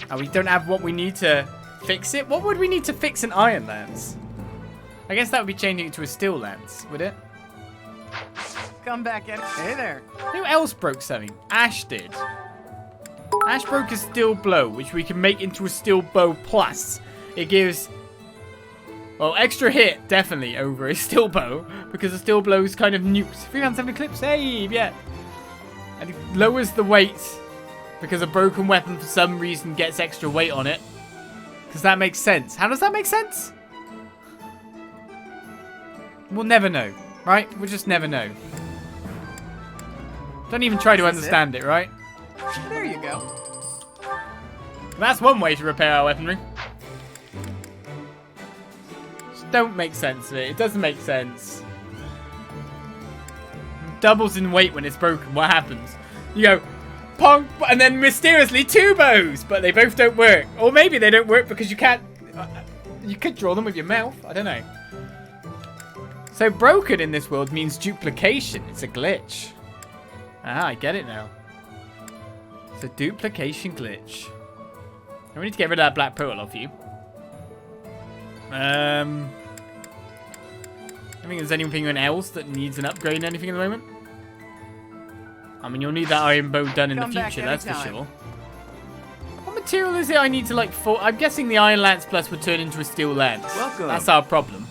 Oh, we don't have what we need to fix it. What would we need to fix an iron lance? I guess that would be changing it to a steel lance, would it? Come back in. Hey there. Who else broke something? Ash did. Ash broke a steel blow, which we can make into a steel bow plus. It gives, well, extra hit, definitely, over a steel bow, because a steel blow is kind of nukes. 370 clips, hey, yeah. And it lowers the weight, because a broken weapon for some reason gets extra weight on it. Because that makes sense. How does that make sense? We'll never know, right? We'll just never know. Don't even try to understand it, right? There you go. That's one way to repair our weaponry. Just don't make sense of it. It doesn't make sense. Doubles in weight when it's broken. What happens? You go, pong, and then mysteriously 2 bows, but they both don't work. Or maybe they don't work because you can't... you could draw them with your mouth. I don't know. So broken in this world means duplication. It's a glitch. Ah, I get it now. It's a duplication glitch. And we need to get rid of that black pearl off you. I think there's anything else that needs an upgrade or anything at the moment. I mean, you'll need that iron bow done in the future, that's for sure. What material is it I need to, like, I'm guessing the iron lance plus would turn into a steel lance. Welcome. That's our problem.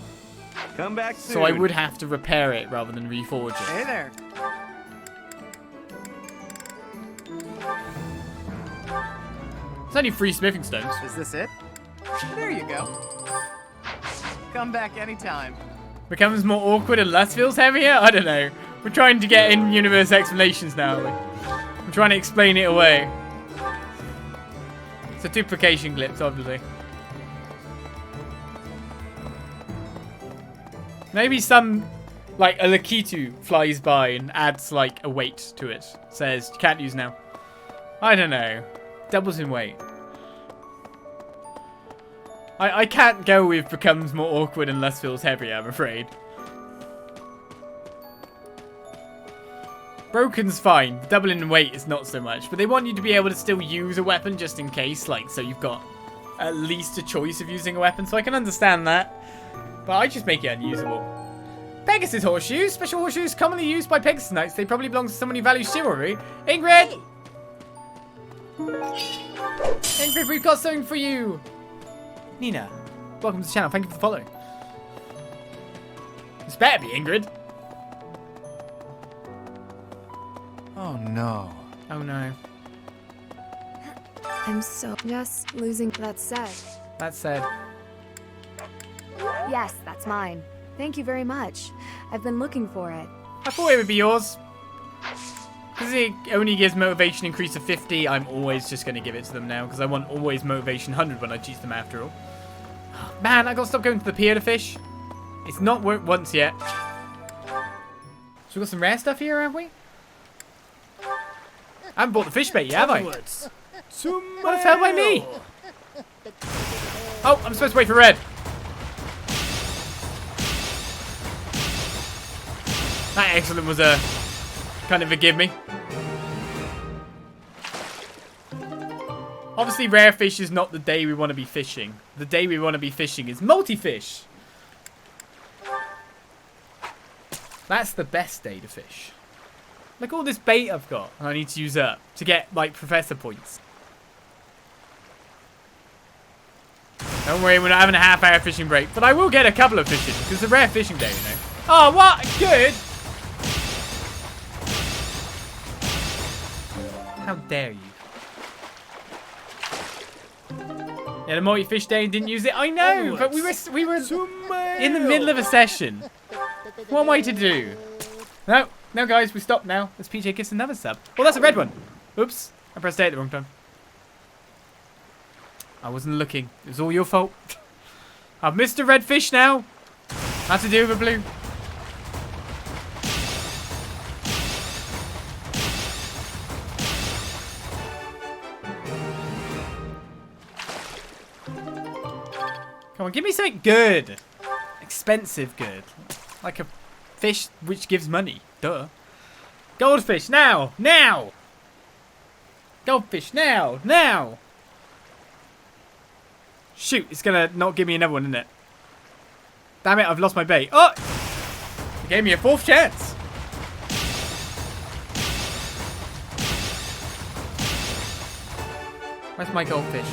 Come back soon. So I would have to repair it rather than reforge it. Hey there. It's only 3 smithing stones. Is this it? There you go. Come back anytime. Becomes more awkward and less feels heavier? I don't know. We're trying to get in-universe explanations now. I'm trying to explain it away. It's a duplication glitch, obviously. Maybe some, like, a Lakitu flies by and adds, like, a weight to it. Says, you can't use now. I don't know. Doubles in weight. I can't go with becomes more awkward and less feels heavier, I'm afraid. Broken's fine. Double in weight is not so much. But they want you to be able to still use a weapon just in case. Like, so you've got at least a choice of using a weapon. So I can understand that. But I just make it unusable. Pegasus horseshoes. Special horseshoes commonly used by Pegasus Knights. They probably belong to someone who values chivalry. Ingrid! Ingrid, we've got something for you. Nina, welcome to the channel. Thank you for following. This better be Ingrid. Oh no. Oh no. I'm so just losing. That's sad. That's sad. Yes, that's mine. Thank you very much. I've been looking for it. I thought it would be yours. Because it only gives motivation increase of 50, I'm always just going to give it to them now. Because I want always motivation 100 when I choose them after all. Man, I got to stop going to the pier to fish. It's not worked once yet. So we got some rare stuff here, have we? I haven't bought the fish bait yet, have I? What a fail by me! Oh, I'm supposed to wait for red. That excellent was a kind of a give me. Obviously, rare fish is not the day we want to be fishing. The day we want to be fishing is multi-fish. That's the best day to fish. Look at all this bait I've got and I need to use up to get, like, professor points. Don't worry, we're not having a half-hour fishing break. But I will get a couple of fishing because it's a rare fishing day, you know. Oh, what? Good. How dare you? Yeah, the multi-fish day and didn't use it. I know, but we were in the middle of a session. What am I to do? No, guys, we stopped now. Let's PJ gets another sub. Oh, that's a red one. Oops, I pressed A at the wrong time. I wasn't looking. It was all your fault. I've missed a red fish now. I have to do with a blue. Come on, give me something good. Expensive good. Like a fish which gives money. Duh. Goldfish, now! Now! Goldfish, now! Now! Shoot, it's gonna not give me another one, isn't it? Damn it, I've lost my bait. Oh! It gave me a fourth chance. Where's my goldfish?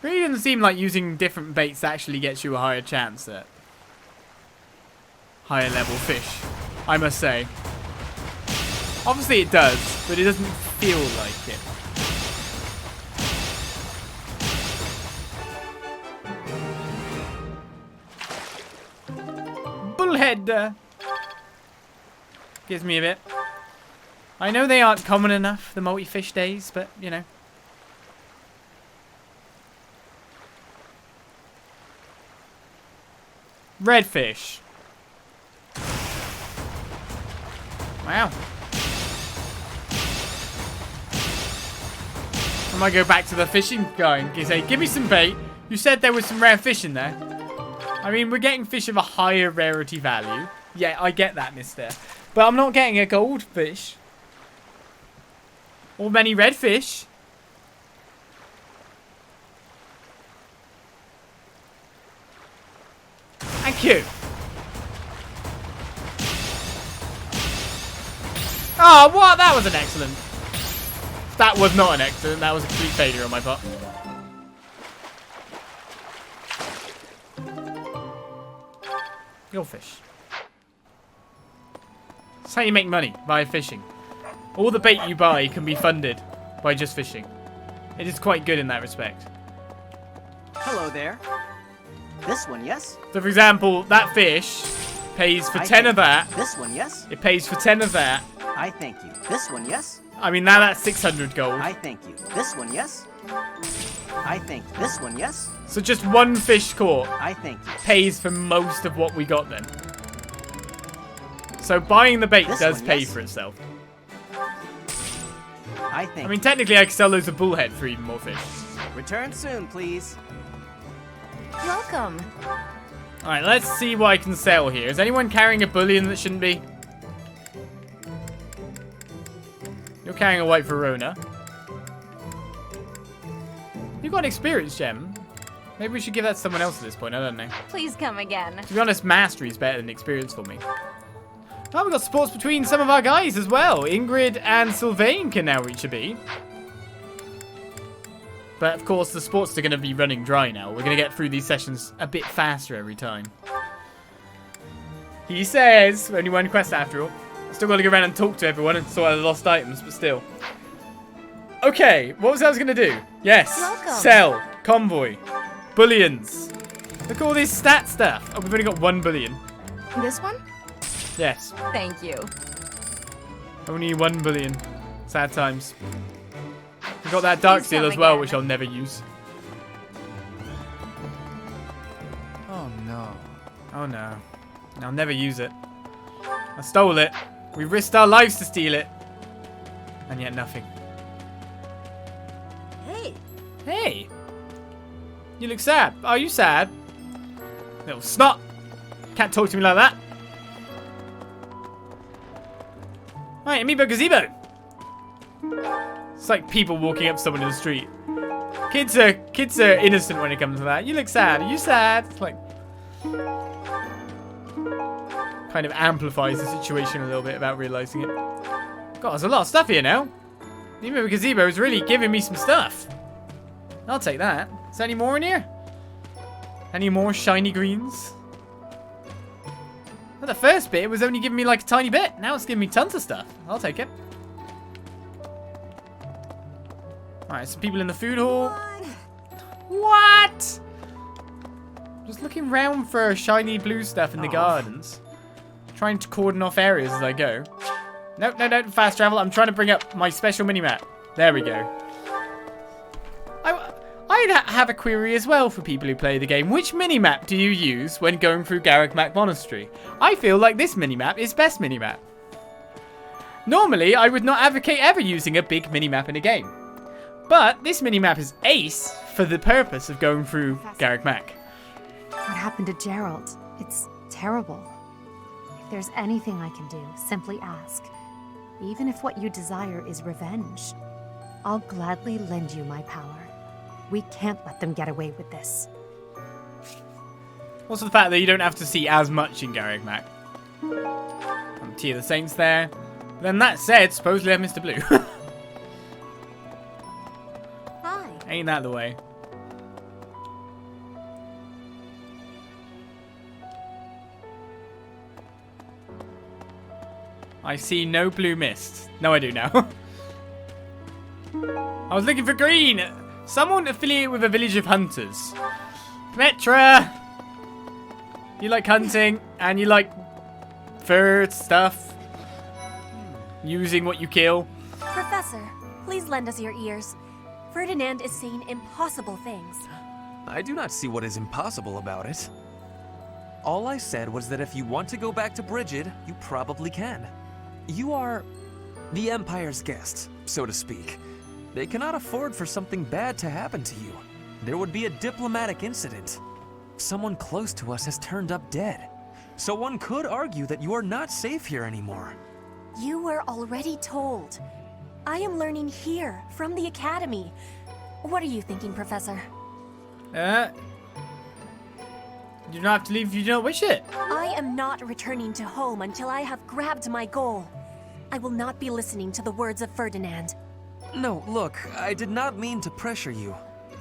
It really doesn't seem like using different baits actually gets you a higher chance at higher level fish, I must say. Obviously it does, but it doesn't feel like it. Bullhead gives me a bit. I know they aren't common enough, the multi-fish days, but you know. Redfish. Wow. I might go back to the fishing guy and say, give me some bait. You said there was some rare fish in there. I mean, we're getting fish of a higher rarity value. Yeah, I get that, mister. But I'm not getting a goldfish. Or many redfish. Thank you. Oh, what? That was an excellent. That was not an excellent. That was a complete failure on my part. Goldfish. That's how you make money, by fishing. All the bait you buy can be funded by just fishing. It is quite good in that respect. Hello there. This one, yes? So, for example, that fish pays for 10 of that. This one, yes? It pays for 10 of that. I thank you. This one, yes? I mean, now that's 600 gold. I thank you. This one, yes? I think this one, yes? So just one fish caught I thank you. Pays for most of what we got then. So buying the bait does pay for itself. I think. I mean, technically I could sell those a bullhead for even more fish. Return soon, please. Welcome. Alright, let's see what I can sell here. Is anyone carrying a bullion that shouldn't be? You're carrying a white Verona. You've got an experience gem. Maybe we should give that to someone else at this point. I don't know. Please come again. To be honest, mastery is better than experience for me. Oh, we've got supports between some of our guys as well. Ingrid and Sylvain can now reach a B. But of course, the sports are going to be running dry now. We're going to get through these sessions a bit faster every time. He says, only one quest after all. Still got to go around and talk to everyone and sort out the lost items, but still. Okay, what was I going to do? Yes, Welcome. Sell, convoy, bullions. Look at all this stat stuff. Oh, we've only got 1 bullion. This one? Yes. Thank you. Only 1 bullion. Sad times. We've got that dark seal as well, which I'll never use. Oh no. Oh no. I'll never use it. I stole it. We risked our lives to steal it. And yet nothing. Hey! Hey! You look sad. Are you sad? Little snot! Can't talk to me like that. Right, Amiibo Gazebo! It's like people walking up to someone in the street. Kids are innocent when it comes to that. You look sad. Are you sad? It's like... kind of amplifies the situation a little bit without realizing it. God, there's a lot of stuff here now. Amiibo Gazebo is really giving me some stuff. I'll take that. Is there any more in here? Any more shiny greens? Well, the first bit was only giving me like a tiny bit. Now it's giving me tons of stuff. I'll take it. Alright, some people in the food hall. What? Just looking around for shiny blue stuff in the gardens. Trying to cordon off areas as I go. Nope, no, fast travel. I'm trying to bring up my special mini-map. There we go. I'd have a query as well for people who play the game. Which mini-map do you use when going through Garreg Monastery? I feel like this mini-map is best mini-map. Normally, I would not advocate ever using a big mini-map in a game. But this mini-map is ace for the purpose of going through Garreg Mac. What happened to Jeralt? It's terrible. If there's anything I can do, simply ask. Even if what you desire is revenge, I'll gladly lend you my power. We can't let them get away with this. Also the fact that you don't have to see as much in Garreg Mac. Tea of the Saints there. But then that said, supposedly I have Mr. Blue. Hi. Ain't that the way? I see no blue mist. No, I do now. I was looking for green. Someone affiliated with a village of hunters. Metra! You like hunting, and you like fur stuff. Using what you kill. Professor, please lend us your ears. Ferdinand is saying impossible things. I do not see what is impossible about it. All I said was that if you want to go back to Brigid, you probably can. You are the Empire's guest, so to speak. They cannot afford for something bad to happen to you. There would be a diplomatic incident. Someone close to us has turned up dead. So one could argue that you are not safe here anymore. You were already told. I am learning here, from the Academy. What are you thinking, Professor? You don't have to leave if you don't wish it. I am not returning to home until I have grabbed my goal. I will not be listening to the words of Ferdinand. No, look, I did not mean to pressure you.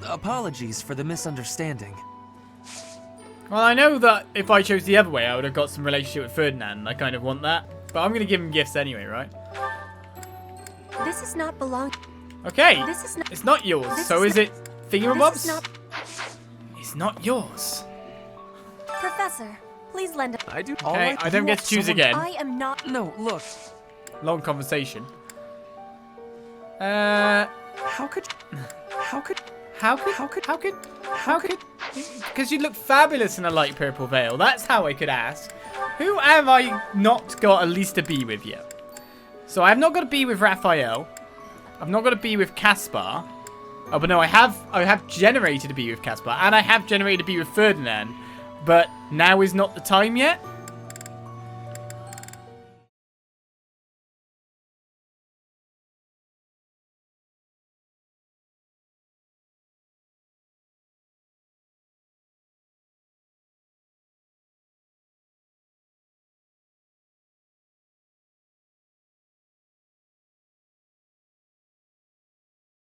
Apologies for the misunderstanding. Well, I know that if I chose the other way, I would have got some relationship with Ferdinand, and I kind of want that. But I'm going to give him gifts anyway, right? This is not belong. Okay, This is not. it's not yours, This so is it thingamabobs? This is not. It's not yours. Professor, please lend. I do. Okay, I don't get to choose again. I am not. No, look. Long conversation. How could? Because you look fabulous in a light purple veil. That's how I could ask. Who have I not got at least a B with yet? So I've not got a B with Raphael. I've not got a B with Caspar. Oh, but no, I have generated a B with Caspar, and I have generated a B with Ferdinand. But now is not the time yet.